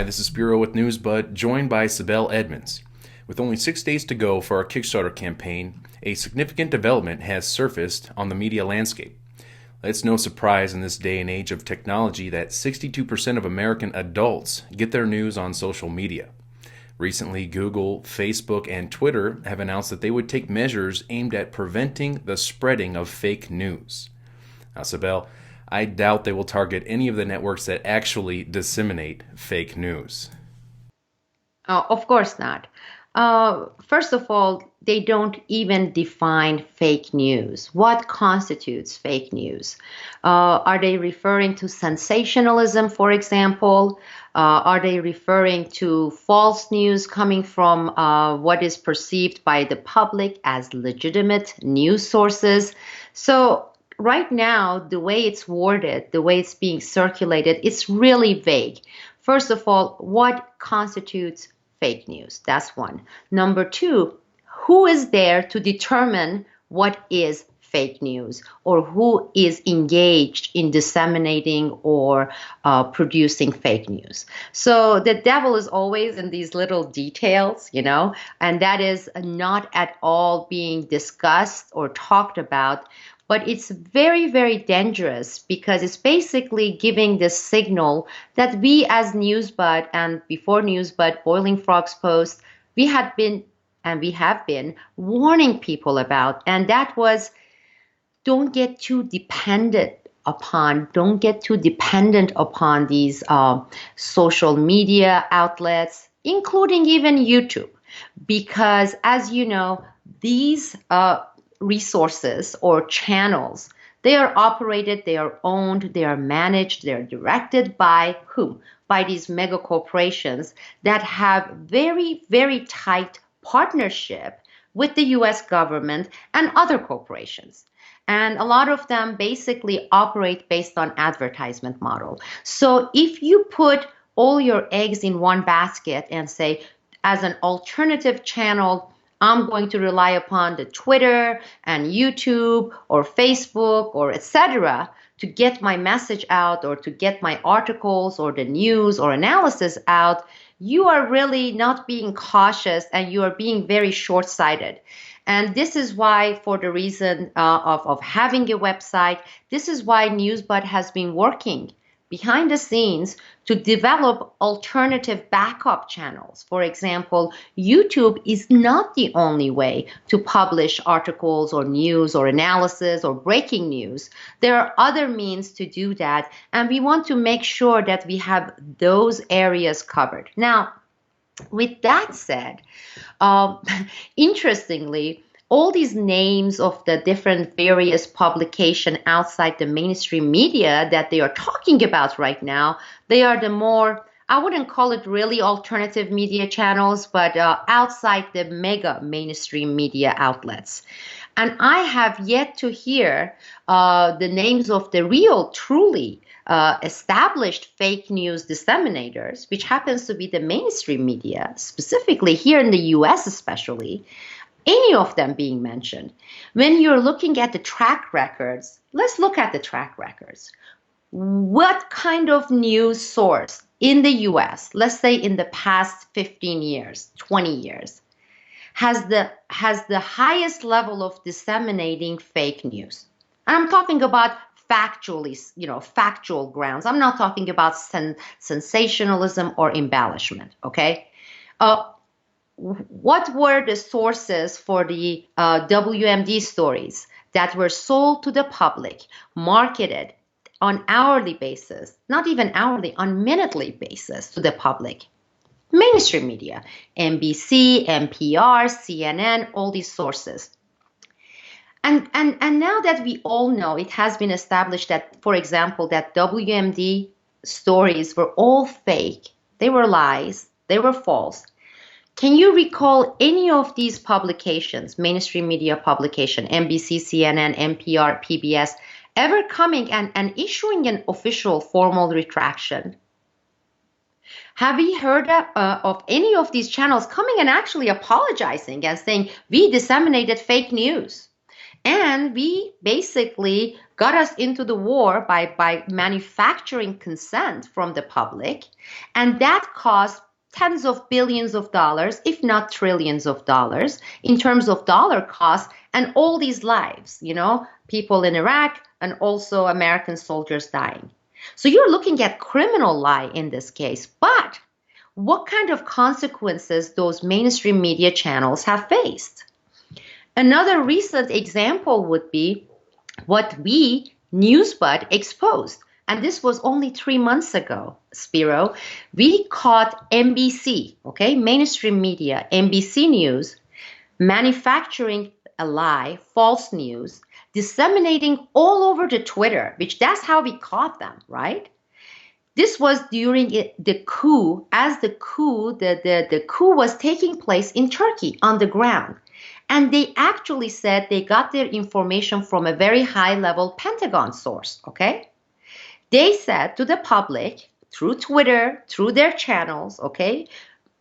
Hi, this is Spiro with Newsbud, joined by Sibel Edmonds. With only 6 days to go for our Kickstarter campaign, a significant development has surfaced on the media landscape. It's no surprise in this day and age of technology that 62% of American adults get their news on social media. Recently, Google, Facebook, and Twitter have announced that they would take measures aimed at preventing the spreading of fake news. Now, Sibel, I doubt they will target any of the networks that actually disseminate fake news. Of course not. First of all, they don't even define fake news. What constitutes fake news? Are they referring to sensationalism, for example? Are they referring to false news coming from what is perceived by the public as legitimate news sources? So right now, the way it's worded, the way it's being circulated, it's really vague. First of all, what constitutes fake news? That's one. Number two, who is there to determine what is fake news or who is engaged in disseminating or producing fake news? So the devil is always in these little details, and that is not at all being discussed or talked about. But it's very, very dangerous because it's basically giving this signal that we as Newsbud and before Newsbud, Boiling Frogs Post, we have been warning people about. And that was, don't get too dependent upon these social media outlets, including even YouTube. Because as you know, these resources or channels, they are operated, they are owned, they are managed, they are directed by whom? By these mega corporations that have very, very tight partnership with the US government and other corporations. And a lot of them basically operate based on advertisement model. So if you put all your eggs in one basket and say, as an alternative channel, I'm going to rely upon the Twitter and YouTube or Facebook or etc. to get my message out or to get my articles or the news or analysis out, you are really not being cautious and you are being very short-sighted. And this is why, for the reason of having a website, this is why Newsbud has been working behind the scenes to develop alternative backup channels. For example, YouTube is not the only way to publish articles or news or analysis or breaking news. There are other means to do that, and we want to make sure that we have those areas covered. Now, with that said, interestingly, all these names of the different various publication outside the mainstream media that they are talking about right now, they are the more, I wouldn't call it really alternative media channels, but outside the mega mainstream media outlets. And I have yet to hear the names of the real, truly established fake news disseminators, which happens to be the mainstream media, specifically here in the US especially, any of them being mentioned. When you're looking at the track records, let's look at the track records. What kind of news source in the US, let's say in the past 15 years, 20 years, has the highest level of disseminating fake news? And I'm talking about factually, factual grounds. I'm not talking about sensationalism or embellishment, okay? What were the sources for the WMD stories that were sold to the public, marketed on hourly basis, not even hourly, on minutely basis to the public? Mainstream media, NBC, NPR, CNN, all these sources. And now that we all know, it has been established that, for example, that WMD stories were all fake. They were lies. They were false. Can you recall any of these publications, mainstream media publication, NBC, CNN, NPR, PBS, ever coming and issuing an official formal retraction? Have we heard of any of these channels coming and actually apologizing and saying, we disseminated fake news? And we basically got us into the war by manufacturing consent from the public. And that cost tens of billions of dollars, if not trillions of dollars, in terms of dollar cost, and all these lives, people in Iraq and also American soldiers dying. So you're looking at criminal lie in this case. But what kind of consequences those mainstream media channels have faced? Another recent example would be what we, Newsbud, exposed. And this was only 3 months ago, Spiro. We caught NBC, okay, mainstream media, NBC News, manufacturing a lie, false news, disseminating all over the Twitter, which that's how we caught them, right? This was during the coup, as the coup was taking place in Turkey on the ground. And they actually said they got their information from a very high level Pentagon source, okay? They said to the public through Twitter, through their channels, okay,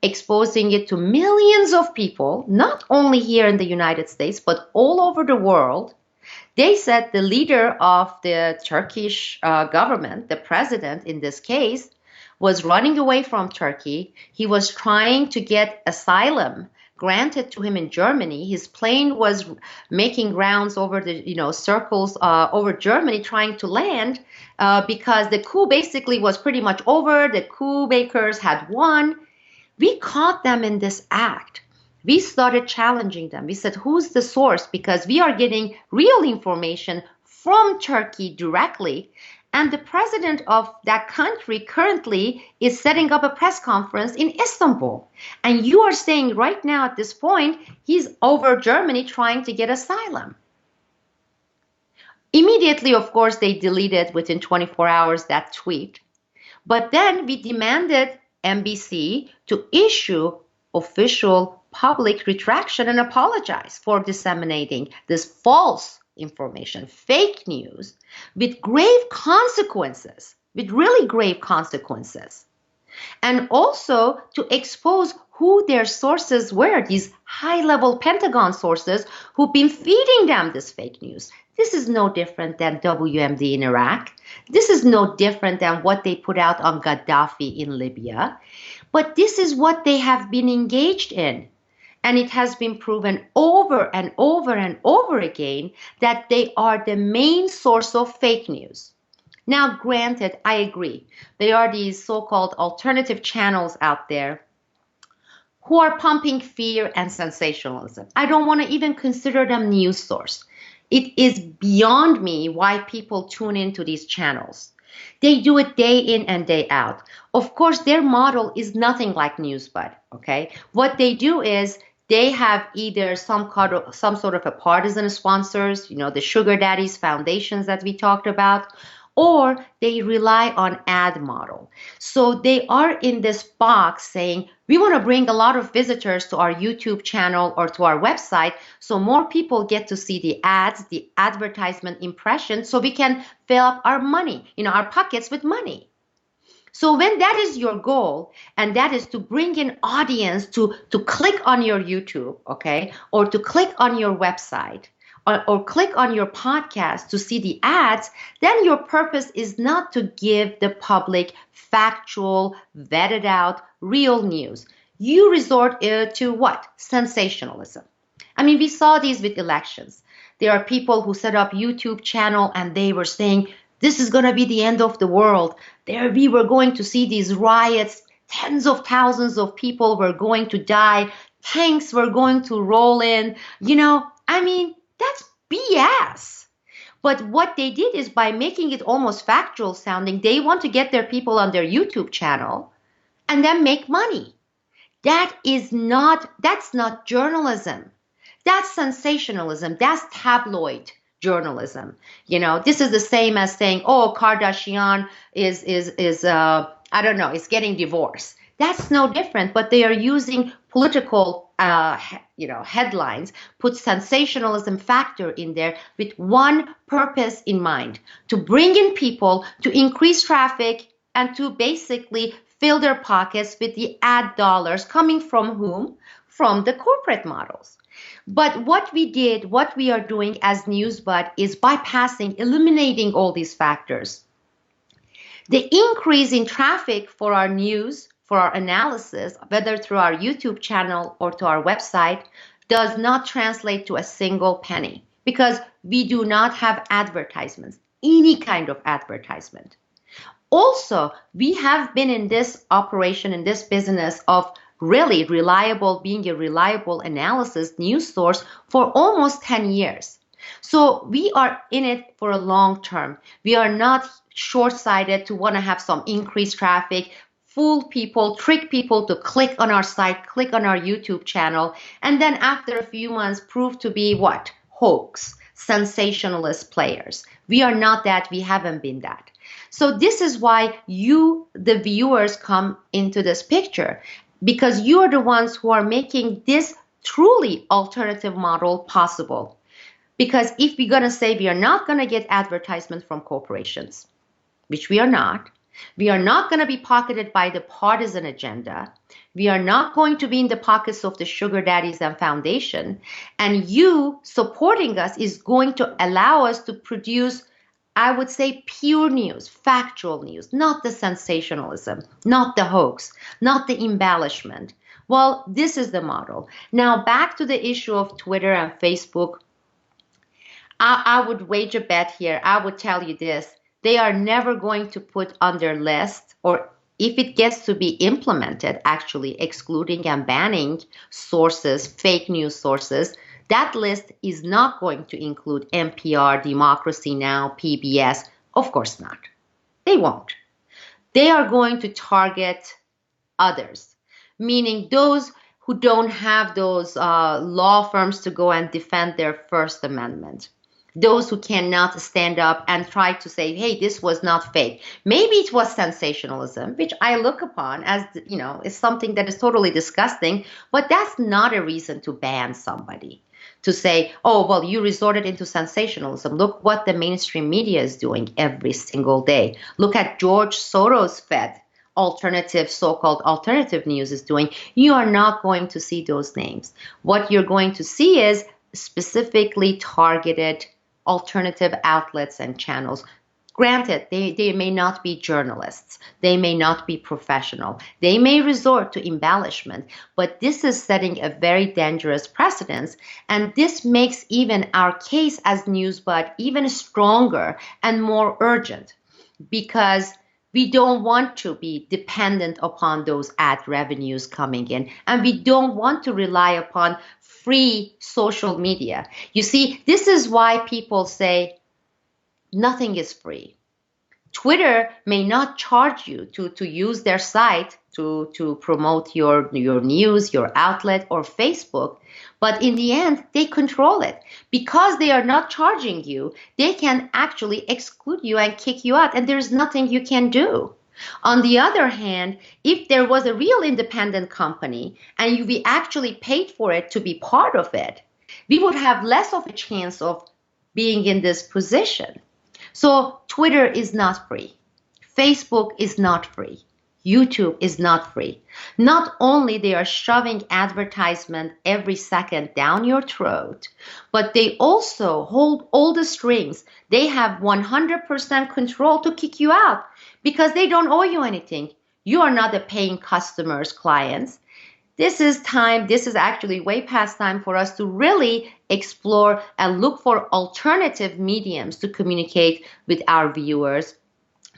exposing it to millions of people, not only here in the United States, but all over the world. They said the leader of the Turkish government, the president in this case, was running away from Turkey. He was trying to get asylum granted to him in Germany. His plane was making rounds over the, circles over Germany trying to land because the coup basically was pretty much over. The coup makers had won. We caught them in this act. We started challenging them. We said, who's the source? Because we are getting real information from Turkey directly. And the president of that country currently is setting up a press conference in Istanbul. And you are saying right now at this point, he's over Germany trying to get asylum. Immediately, of course, they deleted within 24 hours that tweet. But then we demanded NBC to issue official public retraction and apologize for disseminating this false information, fake news, with grave consequences, with really grave consequences. And also to expose who their sources were, these high-level Pentagon sources who've been feeding them this fake news. This is no different than WMD in Iraq. This is no different than what they put out on Gaddafi in Libya. But this is what they have been engaged in. And it has been proven over and over and over again that they are the main source of fake news. Now, granted, I agree. There are these so-called alternative channels out there who are pumping fear and sensationalism. I don't want to even consider them news source. It is beyond me why people tune into these channels. They do it day in and day out. Of course, their model is nothing like Newsbud, okay? What they do is they have either some sort of a partisan sponsors, the sugar daddies, foundations that we talked about, or they rely on ad model. So they are in this box saying, we want to bring a lot of visitors to our YouTube channel or to our website so more people get to see the ads, the advertisement impressions, so we can fill up our money, our pockets with money. So when that is your goal, and that is to bring in audience to click on your YouTube, okay, or to click on your website, or click on your podcast to see the ads, then your purpose is not to give the public factual, vetted out, real news. You resort to what? Sensationalism. I mean, we saw these with elections. There are people who set up YouTube channel and they were saying, this is going to be the end of the world. There we were going to see these riots. Tens of thousands of people were going to die. Tanks were going to roll in. That's BS. But what they did is by making it almost factual sounding, they want to get their people on their YouTube channel and then make money. That's not journalism. That's sensationalism. That's tabloid journalism. This is the same as saying, oh, Kardashian is getting divorced. That's no different, but they are using political, headlines, put sensationalism factor in there with one purpose in mind, to bring in people, to increase traffic, and to basically fill their pockets with the ad dollars coming from whom? From the corporate models. But what we are doing as Newsbud is bypassing, eliminating all these factors. The increase in traffic for our news, for our analysis, whether through our YouTube channel or to our website, does not translate to a single penny because we do not have advertisements, any kind of advertisement. Also, we have been in this operation, in this business of really being a reliable analysis news source for almost 10 years. So we are in it for a long term. We are not short-sighted to want to have some increased traffic, fool people, trick people to click on our site, click on our YouTube channel, and then after a few months prove to be what? Hoax, sensationalist players. We are not that. We haven't been that. So this is why you, the viewers, come into this picture, because you are the ones who are making this truly alternative model possible. Because if we're going to say we are not going to get advertisements from corporations, which we are not going to be pocketed by the partisan agenda, we are not going to be in the pockets of the sugar daddies and foundation, and you supporting us is going to allow us to produce, I would say, pure news, factual news, not the sensationalism, not the hoax, not the embellishment. Well, this is the model. Now, back to the issue of Twitter and Facebook. I would wager a bet here. I would tell you this. They are never going to put on their list, or if it gets to be implemented, actually excluding and banning sources, fake news sources, that list is not going to include NPR, Democracy Now!, PBS. Of course not. They won't. They are going to target others, meaning those who don't have those law firms to go and defend their First Amendment. Those who cannot stand up and try to say, hey, this was not fake. Maybe it was sensationalism, which I look upon as, is something that is totally disgusting, but that's not a reason to ban somebody. To say, oh, well, you resorted into sensationalism. Look what the mainstream media is doing every single day. Look at George Soros fed alternative, so-called alternative news is doing. You are not going to see those names. What you're going to see is specifically targeted alternative outlets and channels. Granted, they may not be journalists. They may not be professional. They may resort to embellishment, but this is setting a very dangerous precedence. And this makes even our case as Newsbud even stronger and more urgent, because we don't want to be dependent upon those ad revenues coming in. And we don't want to rely upon free social media. You see, this is why people say nothing is free. Twitter may not charge you to use their site to promote your news, your outlet, or Facebook, but in the end, they control it. Because they are not charging you, they can actually exclude you and kick you out, and there's nothing you can do. On the other hand, if there was a real independent company and we actually paid for it to be part of it, we would have less of a chance of being in this position. So Twitter is not free. Facebook is not free. YouTube is not free. Not only they are shoving advertisement every second down your throat, but they also hold all the strings. They have 100% control to kick you out because they don't owe you anything. You are not a paying customers, clients. This is actually way past time for us to really explore and look for alternative mediums to communicate with our viewers.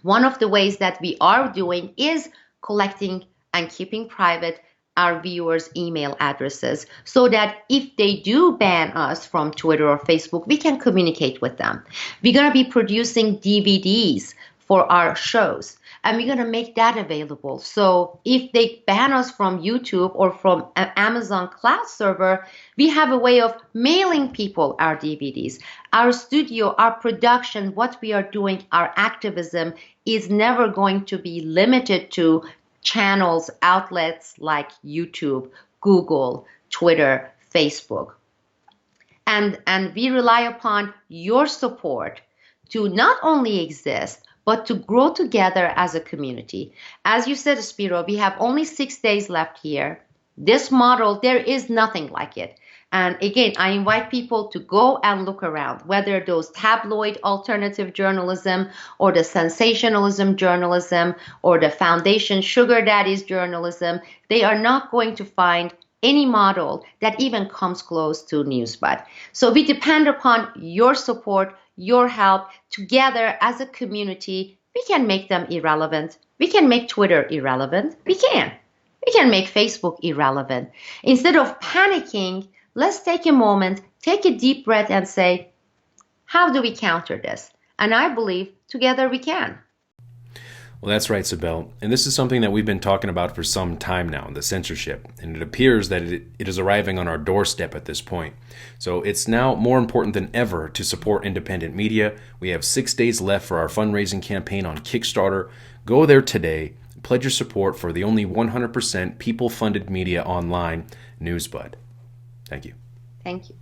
One of the ways that we are doing is collecting and keeping private our viewers' email addresses so that if they do ban us from Twitter or Facebook, we can communicate with them. We're going to be producing DVDs for our shows, and we're going to make that available. So if they ban us from YouTube or from an Amazon cloud server, we have a way of mailing people our DVDs. Our studio, our production, what we are doing, our activism is never going to be limited to channels, outlets like YouTube, Google, Twitter, Facebook. And we rely upon your support to not only exist, but to grow together as a community. As you said, Spiro, we have only 6 days left here. This model, there is nothing like it. And again, I invite people to go and look around, whether those tabloid alternative journalism or the sensationalism journalism or the foundation sugar daddies journalism, they are not going to find any model that even comes close to Newsbud. So we depend upon your support, your help. Together as a community, we can make them irrelevant. We can make Twitter irrelevant. We can. We can make Facebook irrelevant. Instead of panicking, let's take a moment, take a deep breath and say, how do we counter this? And I believe together we can. Well, that's right, Sibel. And this is something that we've been talking about for some time now, the censorship. And it appears that it is arriving on our doorstep at this point. So it's now more important than ever to support independent media. We have 6 days left for our fundraising campaign on Kickstarter. Go there today. Pledge your support for the only 100% people-funded media online, Newsbud. Thank you. Thank you.